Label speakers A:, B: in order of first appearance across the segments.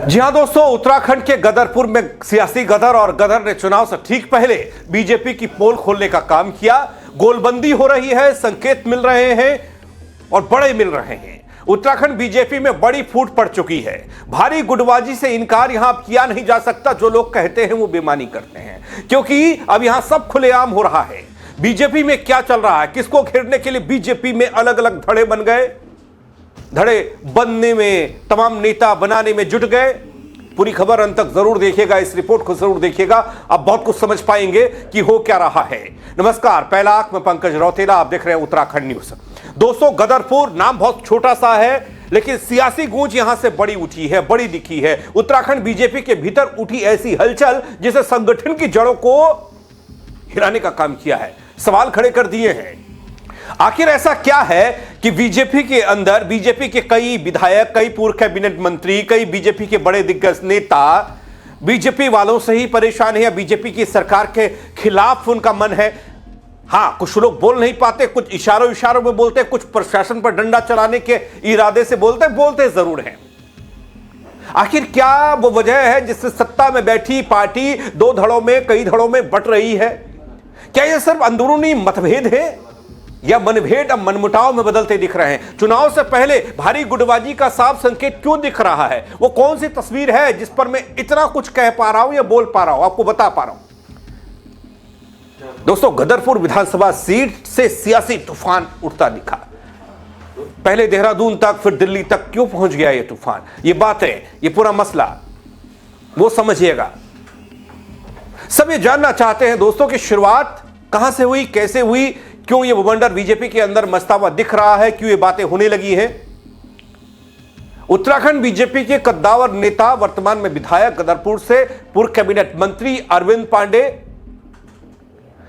A: जी हां दोस्तों, उत्तराखंड के गदरपुर में सियासी गदर और गदर ने चुनाव से ठीक पहले बीजेपी की पोल खोलने का काम किया। गोलबंदी हो रही है, संकेत मिल रहे हैं और बड़े मिल रहे हैं। उत्तराखंड बीजेपी में बड़ी फूट पड़ चुकी है। भारी गुटबाजी से इनकार यहां किया नहीं जा सकता। जो लोग कहते हैं वो बेईमानी करते हैं, क्योंकि अब यहां सब खुलेआम हो रहा है। बीजेपी में क्या चल रहा है, किसको घेरने के लिए बीजेपी में अलग अलग धड़े बन गए, धड़े बनने में, तमाम नेता बनाने में जुट गए। पूरी खबर अंत तक जरूर देखिएगा, इस रिपोर्ट को जरूर देखिएगा, आप बहुत कुछ समझ पाएंगे कि हो क्या रहा है। नमस्कार, पहला आंख में पंकज रौतेला, आप देख रहे हैं उत्तराखंड न्यूज। दोस्तों, गदरपुर नाम बहुत छोटा सा है, लेकिन सियासी गूंज यहां से बड़ी उठी है, बड़ी दिखी है। उत्तराखंड बीजेपी के भीतर उठी ऐसी हलचल जिसे संगठन की जड़ों को हिलाने का काम किया है, सवाल खड़े कर दिए हैं। आखिर ऐसा क्या है कि बीजेपी के अंदर, बीजेपी के कई विधायक, कई पूर्व कैबिनेट मंत्री, कई बीजेपी के बड़े दिग्गज नेता बीजेपी वालों से ही परेशान है या बीजेपी की सरकार के खिलाफ उनका मन है। हां, कुछ लोग बोल नहीं पाते, कुछ इशारों में बोलते, कुछ प्रशासन पर डंडा चलाने के इरादे से बोलते जरूर हैं। आखिर क्या वो वजह है जिससे सत्ता में बैठी पार्टी दो धड़ों में, कई धड़ों में बंट रही है? क्या यह सिर्फ अंदरूनी मतभेद है या मनभेद अब मनमुटाव में बदलते दिख रहे हैं? चुनाव से पहले भारी गुटबाजी का साफ संकेत क्यों दिख रहा है? वो कौन सी तस्वीर है जिस पर मैं इतना कुछ कह पा रहा हूं या बोल पा रहा हूं, आपको बता पा रहा हूं? दोस्तों, गदरपुर विधानसभा सीट से सियासी तूफान उठता दिखा। पहले देहरादून तक, फिर दिल्ली तक क्यों पहुंच गया ये तूफान? ये बातें, ये पूरा मसला वो समझिएगा। सब ये जानना चाहते हैं दोस्तों कि शुरुआत कहां से हुई, कैसे हुई, क्यों ये बवंडर बीजेपी के अंदर मचता हुआ दिख रहा है, क्यों ये बातें होने लगी हैं? उत्तराखंड बीजेपी के कद्दावर नेता, वर्तमान में विधायक, गदरपुर से पूर्व कैबिनेट मंत्री अरविंद पांडे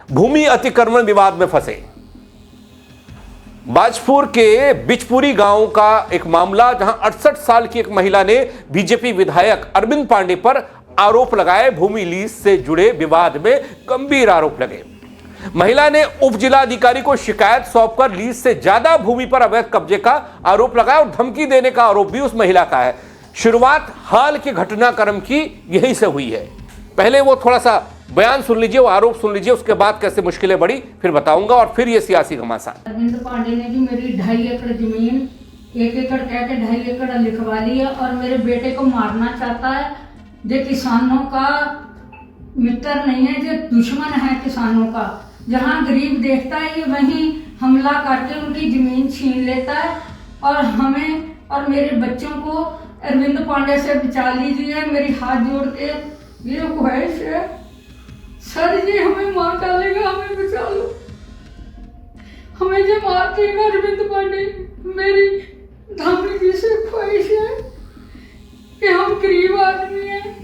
A: भूमि अतिक्रमण विवाद में फंसे। बाजपुर के बिचपुरी गांव का एक मामला, जहां 68 साल की एक महिला ने बीजेपी विधायक अरविंद पांडे पर आरोप लगाए। भूमि लीज से जुड़े विवाद में गंभीर आरोप लगे। महिला ने उप जिलाधिकारी को शिकायत सौंपकर लीज से ज्यादा भूमि पर अवैध कब्जे का आरोप लगाया और धमकी देने का आरोप भी उस महिला का है। शुरुआत हाल के घटनाक्रम की यहीं से हुई है। पहले वो थोड़ा सा बयान सुन लीजिए, वो आरोप सुन लीजिए, उसके बाद कैसे मुश्किलें बढ़ी फिर बताऊंगा, और फिर ये सियासी घमासान।
B: अरविंद पांडे ने जी मेरी 2.5 एकड़ जमीन 1 एकड़ कह के 2.5 एकड़ लिखवा ली है और मेरे बेटे को मारना चाहता है। जो किसानों का मित्र नहीं है, जो दुश्मन है किसानों का। जहाँ गरीब देखता है ये वहीं हमला करके उनकी जमीन छीन लेता है और हमें और मेरे बच्चों को अरविंद पांडे से बचा लीजिए। मेरी हाथ जोड़ के ये ख्वाहिश है, सर जी हमें मार डालेगा, हमें बचा लो, हमें जो मार देगा अरविंद पांडे। मेरी धामी जी से ख्वाहिश है कि हम गरीब आदमी हैं,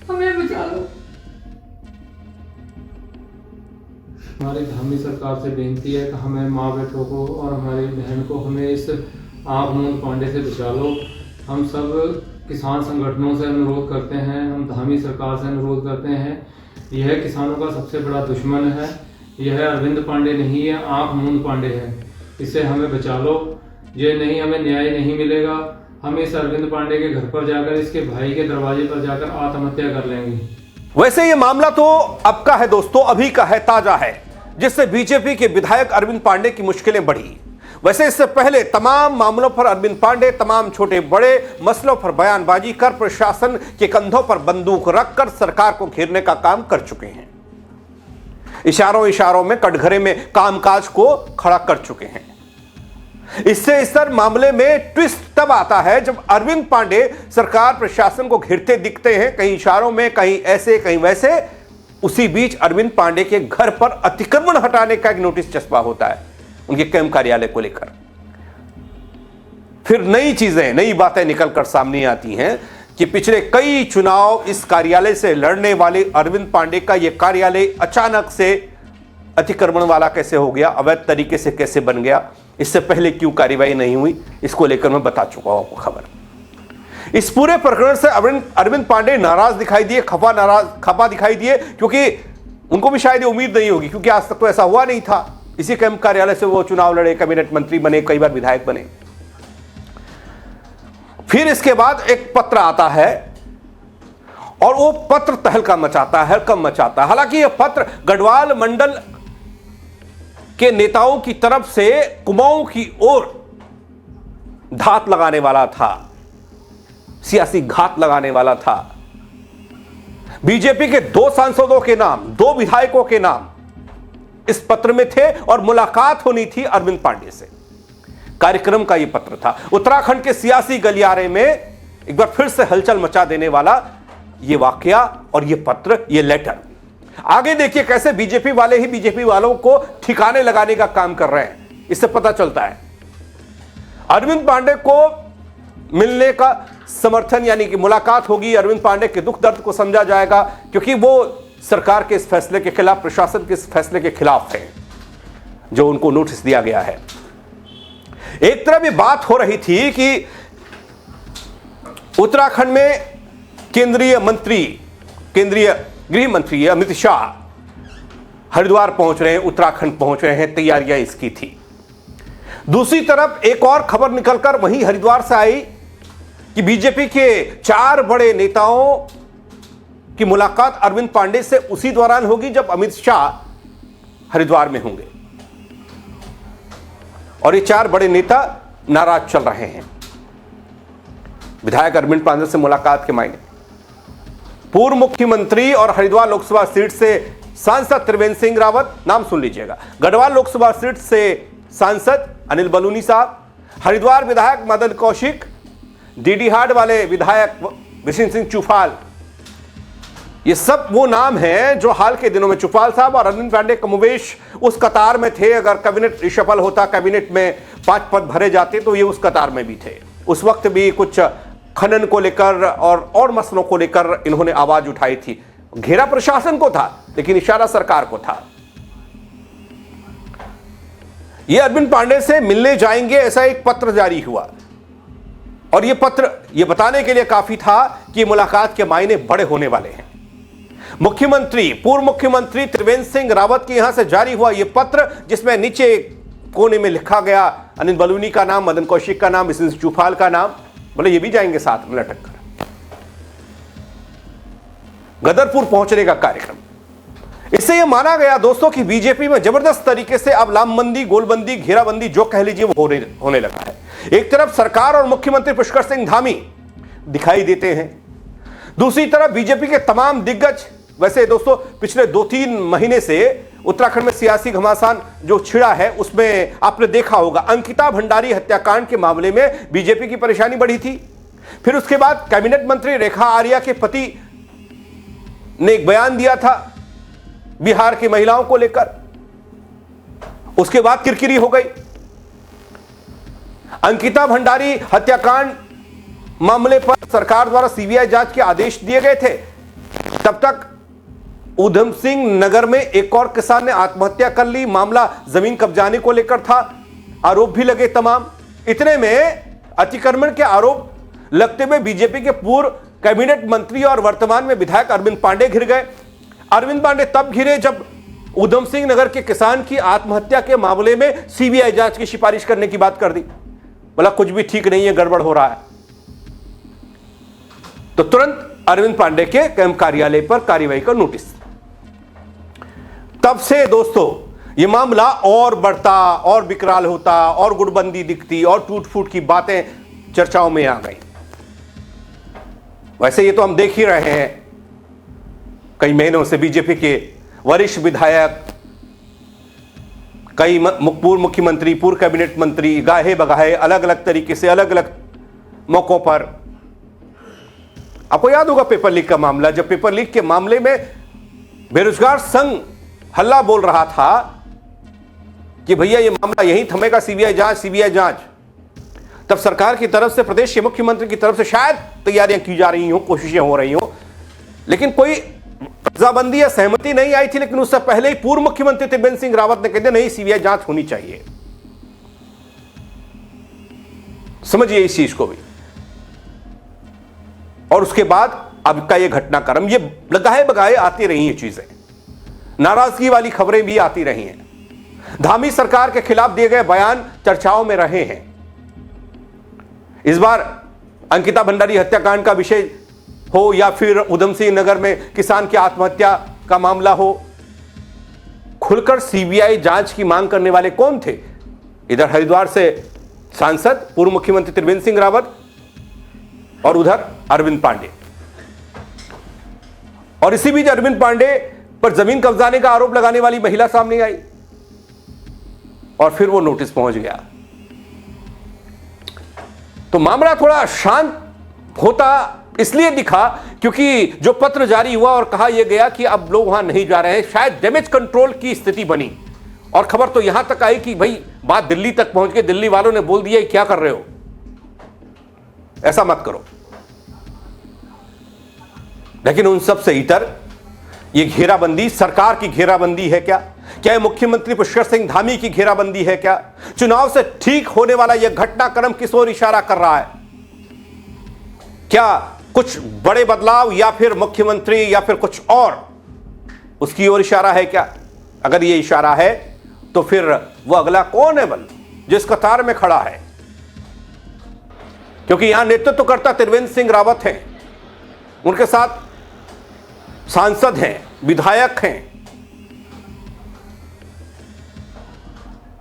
B: हमें बचा लो।
C: हमारी धामी सरकार से बेनती है कि हमें माँ बेटों को और हमारी बहन को हमें इस आर्विंद पांडे से बचा लो। हम सब किसान संगठनों से अनुरोध करते हैं, हम धामी सरकार से अनुरोध करते हैं। यह किसानों का सबसे बड़ा दुश्मन है, यह अरविंद पांडे नहीं है, आँख मूंद पांडे है। इससे हमें बचा लो। ये नहीं, हमें न्याय नहीं मिलेगा। हम इस अरविंद पांडे के घर पर जाकर, इसके भाई के दरवाजे पर जाकर आत्महत्या कर लेंगे।
A: वैसे ये मामला तो अब का है दोस्तों, अभी का है, ताजा है, जिससे बीजेपी के विधायक अरविंद पांडे की मुश्किलें बढ़ी। वैसे इससे पहले तमाम मामलों पर अरविंद पांडे तमाम छोटे बड़े मसलों पर बयानबाजी कर प्रशासन के कंधों पर बंदूक रखकर सरकार को घेरने का काम कर चुके हैं। इशारों में कटघरे में कामकाज को खड़ा कर चुके हैं। इससे इस मामले में ट्विस्ट तब आता है जब अरविंद पांडे सरकार प्रशासन को घेरते दिखते हैं, कहीं इशारों में, कहीं ऐसे, कहीं वैसे। उसी बीच अरविंद पांडे के घर पर अतिक्रमण हटाने का एक नोटिस चस्पा होता है उनके कैंप कार्यालय को लेकर। फिर नई चीजें, नई बातें निकलकर सामने आती हैं कि पिछले कई चुनाव इस कार्यालय से लड़ने वाले अरविंद पांडे का यह कार्यालय अचानक से अतिक्रमण वाला कैसे हो गया, अवैध तरीके से कैसे बन गया, इससे पहले क्यों कार्रवाई नहीं हुई, इसको लेकर मैं बता चुका हूं आपको खबर। इस पूरे प्रकरण से अरविंद पांडे नाराज दिखाई दिए, खफा दिखाई दिए, क्योंकि उनको भी शायद उम्मीद नहीं होगी, क्योंकि आज तक तो ऐसा हुआ नहीं था। इसी कैंप कार्यालय से वो चुनाव लड़े, कैबिनेट मंत्री बने, कई बार विधायक बने। फिर इसके बाद एक पत्र आता है और वो पत्र तहलका मचाता है, हड़कंप मचाता है। हालांकि यह पत्र गढ़वाल मंडल के नेताओं की तरफ से कुमाऊं की ओर धात लगाने वाला था, सियासी घात लगाने वाला था। बीजेपी के 2 सांसदों के नाम, 2 विधायकों के नाम इस पत्र में थे और मुलाकात होनी थी अरविंद पांडे से। कार्यक्रम का यह पत्र था। उत्तराखंड के सियासी गलियारे में एक बार फिर से हलचल मचा देने वाला यह वाकया और यह पत्र, यह लेटर। आगे देखिए कैसे बीजेपी वाले ही बीजेपी वालों को ठिकाने लगाने का काम कर रहे हैं। इससे पता चलता है अरविंद पांडे को मिलने का समर्थन, यानी कि मुलाकात होगी, अरविंद पांडे के दुख दर्द को समझा जाएगा, क्योंकि वो सरकार के इस फैसले के खिलाफ, प्रशासन के इस फैसले के खिलाफ है जो उनको नोटिस दिया गया है। एक तरफ ये बात हो रही थी कि उत्तराखंड में केंद्रीय गृह मंत्री अमित शाह हरिद्वार पहुंच रहे हैं, उत्तराखंड पहुंच रहे हैं, तैयारियां इसकी थी। दूसरी तरफ एक और खबर निकलकर वहीं हरिद्वार से आई कि बीजेपी के 4 बड़े नेताओं की मुलाकात अरविंद पांडे से उसी दौरान होगी जब अमित शाह हरिद्वार में होंगे। और ये 4 बड़े नेता नाराज चल रहे हैं विधायक अरविंद पांडे से मुलाकात के मायने। पूर्व मुख्यमंत्री और हरिद्वार लोकसभा सीट से सांसद त्रिवेंद्र सिंह रावत, नाम सुन लीजिएगा, गढ़वाल लोकसभा सीट से सांसद अनिल बलूनी साहब, हरिद्वार विधायक मदन कौशिक, डीडीहाट वाले विधायक विशिन सिंह चुफाल, ये सब वो नाम हैं जो हाल के दिनों में चुफाल साहब और अरविंद पांडे कमोबेश उस कतार में थे। अगर कैबिनेट रिशफल होता, कैबिनेट में 5 पद भरे जाते तो ये उस कतार में भी थे। उस वक्त भी कुछ खनन को लेकर और मसलों को लेकर इन्होंने आवाज उठाई थी। घेरा प्रशासन को था लेकिन इशारा सरकार को था। ये अरविंद पांडे से मिलने जाएंगे ऐसा एक पत्र जारी हुआ और ये पत्र ये बताने के लिए काफी था कि मुलाकात के मायने बड़े होने वाले हैं। पूर्व मुख्यमंत्री त्रिवेंद्र सिंह रावत के यहां से जारी हुआ यह पत्र, जिसमें नीचे कोने में लिखा गया अनिल बलूनी का नाम, मदन कौशिक का नाम, विशिन सिंह चुफाल का नाम, बोले ये भी जाएंगे साथ में लटक कर। गदरपुर पहुंचने का कार्यक्रम। इससे यह माना गया दोस्तों कि बीजेपी में जबरदस्त तरीके से अब लामबंदी, गोलबंदी, घेराबंदी जो कह लीजिए वो होने लगा है। एक तरफ सरकार और मुख्यमंत्री पुष्कर सिंह धामी दिखाई देते हैं, दूसरी तरफ बीजेपी के तमाम दिग्गज। वैसे दोस्तों पिछले 2-3 महीने से उत्तराखंड में सियासी घमासान जो छिड़ा है उसमें आपने देखा होगा, अंकिता भंडारी हत्याकांड के मामले में बीजेपी की परेशानी बढ़ी थी। फिर उसके बाद कैबिनेट मंत्री रेखा आर्या के पति ने एक बयान दिया था बिहार की महिलाओं को लेकर, उसके बाद किरकिरी हो गई। अंकिता भंडारी हत्याकांड मामले पर सरकार द्वारा सीबीआई जांच के आदेश दिए गए थे। तब तक ऊधम सिंह नगर में एक और किसान ने आत्महत्या कर ली, मामला जमीन कब्जाने को लेकर था, आरोप भी लगे तमाम। इतने में अतिक्रमण के आरोप लगते हुए बीजेपी के पूर्व कैबिनेट मंत्री और वर्तमान में विधायक अरविंद पांडे घिर गए। अरविंद पांडे तब घिरे जब ऊधम सिंह नगर के किसान की आत्महत्या के मामले में सीबीआई जांच की सिफारिश करने की बात कर दी। बोला कुछ भी ठीक नहीं है, गड़बड़ हो रहा है। तो तुरंत अरविंद पांडे के कैंप कार्यालय पर कार्रवाई का नोटिस। तब से दोस्तों यह मामला और बढ़ता और विकराल होता और गुटबंदी दिखती और टूट फूट की बातें चर्चाओं में आ गई। वैसे ये तो हम देख ही रहे हैं कई महीनों से बीजेपी के वरिष्ठ विधायक, कई पूर्व मुख्यमंत्री, पूर्व कैबिनेट मंत्री गाहे बगाहे अलग अलग तरीके से अलग अलग मौकों पर। आपको याद होगा पेपर लीक का मामला, जब पेपर लीक के मामले में बेरोजगार संघ हल्ला बोल रहा था कि भैया ये मामला यहीं थमेगा, सीबीआई जांच। तब सरकार की तरफ से, प्रदेश के मुख्यमंत्री की तरफ से शायद तैयारियां की जा रही हो, कोशिशें हो रही हो, लेकिन कोई रजामंदी या सहमति नहीं आई थी। लेकिन उससे पहले ही पूर्व मुख्यमंत्री त्रिवेंद्र सिंह रावत ने कह दिया नहीं, सीबीआई जांच होनी चाहिए। समझिए इस चीज को भी। और उसके बाद अब का ये घटनाक्रम, ये लगाए बगाए आती रही हैं चीजें, नाराजगी वाली खबरें भी आती रही हैं। धामी सरकार के खिलाफ दिए गए बयान चर्चाओं में रहे हैं। इस बार अंकिता भंडारी हत्याकांड का विषय हो या फिर उधम सिंह नगर में किसान की आत्महत्या का मामला हो, खुलकर सीबीआई जांच की मांग करने वाले कौन थे? इधर हरिद्वार से सांसद पूर्व मुख्यमंत्री त्रिवेंद्र सिंह रावत और उधर अरविंद पांडे। और इसी बीच अरविंद पांडे पर जमीन कब्जाने का आरोप लगाने वाली महिला सामने आई और फिर वो नोटिस पहुंच गया। तो मामला थोड़ा शांत होता इसलिए दिखा क्योंकि जो पत्र जारी हुआ और कहा यह गया कि अब लोग वहां नहीं जा रहे हैं, शायद डैमेज कंट्रोल की स्थिति बनी। और खबर तो यहां तक आई कि भाई बात दिल्ली तक पहुंच गई, दिल्ली वालों ने बोल दिया क्या कर रहे हो, ऐसा मत करो। लेकिन उन सब से इतर ये घेराबंदी सरकार की घेराबंदी है क्या? क्या मुख्यमंत्री पुष्कर सिंह धामी की घेराबंदी है क्या? चुनाव से ठीक होने वाला यह घटनाक्रम किस ओर इशारा कर रहा है? क्या कुछ बड़े बदलाव या फिर मुख्यमंत्री या फिर कुछ और उसकी ओर इशारा है क्या? अगर यह इशारा है तो फिर वो अगला कौन है बल जिस कतार में खड़ा है? क्योंकि यहां नेतृत्व करता त्रिवेंद्र सिंह रावत हैं, उनके साथ सांसद हैं, विधायक हैं।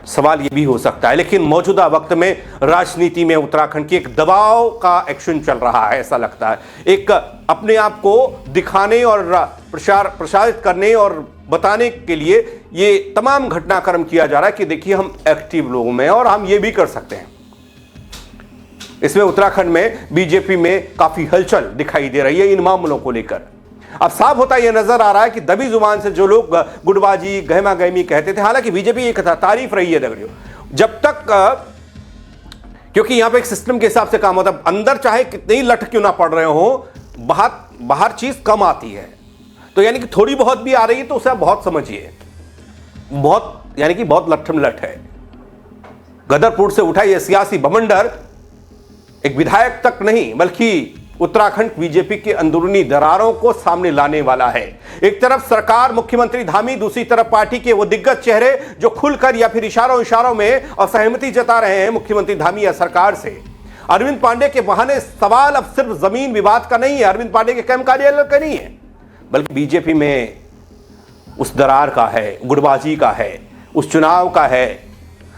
A: सवाल यह भी हो सकता है, लेकिन मौजूदा वक्त में राजनीति में उत्तराखंड की एक दबाव का एक्शन चल रहा है। ऐसा लगता है एक अपने आप को दिखाने और प्रसारित करने और बताने के लिए ये तमाम घटनाक्रम किया जा रहा है कि देखिए हम एक्टिव लोगों में और हम ये भी कर सकते हैं। इसमें उत्तराखंड में बीजेपी में काफी हलचल दिखाई दे रही है इन मामलों को लेकर। अब साफ होता यह नजर आ रहा है कि दबी जुबान से जो लोग गुटबाजी गहमा गहमी कहते थे, हालांकि बीजेपी एक तारीफ रही है दगड़ियों, जब तक क्योंकि यहां पे एक सिस्टम के हिसाब से काम होता है, अंदर चाहे कितने ही लठ क्यों ना पड़ रहे हो, बाहर चीज कम आती है। तो यानी कि थोड़ी बहुत भी आ रही है तो उसे आप बहुत समझिए, बहुत यानी कि बहुत लठम लठ है। गदरपुर से उठा यह सियासी बवंडर एक विधायक तक नहीं बल्कि उत्तराखंड बीजेपी के अंदरूनी दरारों को सामने लाने वाला है। एक तरफ सरकार मुख्यमंत्री धामी, दूसरी तरफ पार्टी के वो दिग्गज चेहरे जो खुलकर या फिर इशारों में असहमति जता रहे हैं मुख्यमंत्री धामी या सरकार से। अरविंद पांडे के बहाने सवाल अब सिर्फ जमीन विवाद का नहीं है, अरविंद पांडे के कैंप कार्यालय का नहीं है, बल्कि बीजेपी में उस दरार का है, गुटबाजी का है, उस चुनाव का है,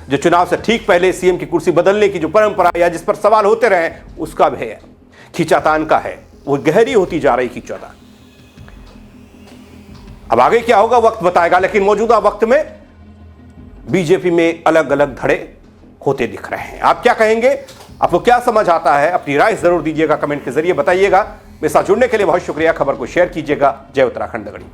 A: जो चुनाव से ठीक पहले सीएम की कुर्सी बदलने की जो परंपरा या जिस पर सवाल होते रहे उसका भी है, खींचातान का है, वो गहरी होती जा रही खींचातान। अब आगे क्या होगा वक्त बताएगा, लेकिन मौजूदा वक्त में बीजेपी में अलग अलग धड़े होते दिख रहे हैं। आप क्या कहेंगे? आपको क्या समझ आता है? अपनी राय जरूर दीजिएगा, कमेंट के जरिए बताइएगा। मेरे साथ जुड़ने के लिए बहुत शुक्रिया। खबर को शेयर कीजिएगा। जय उत्तराखंड दगड़ी।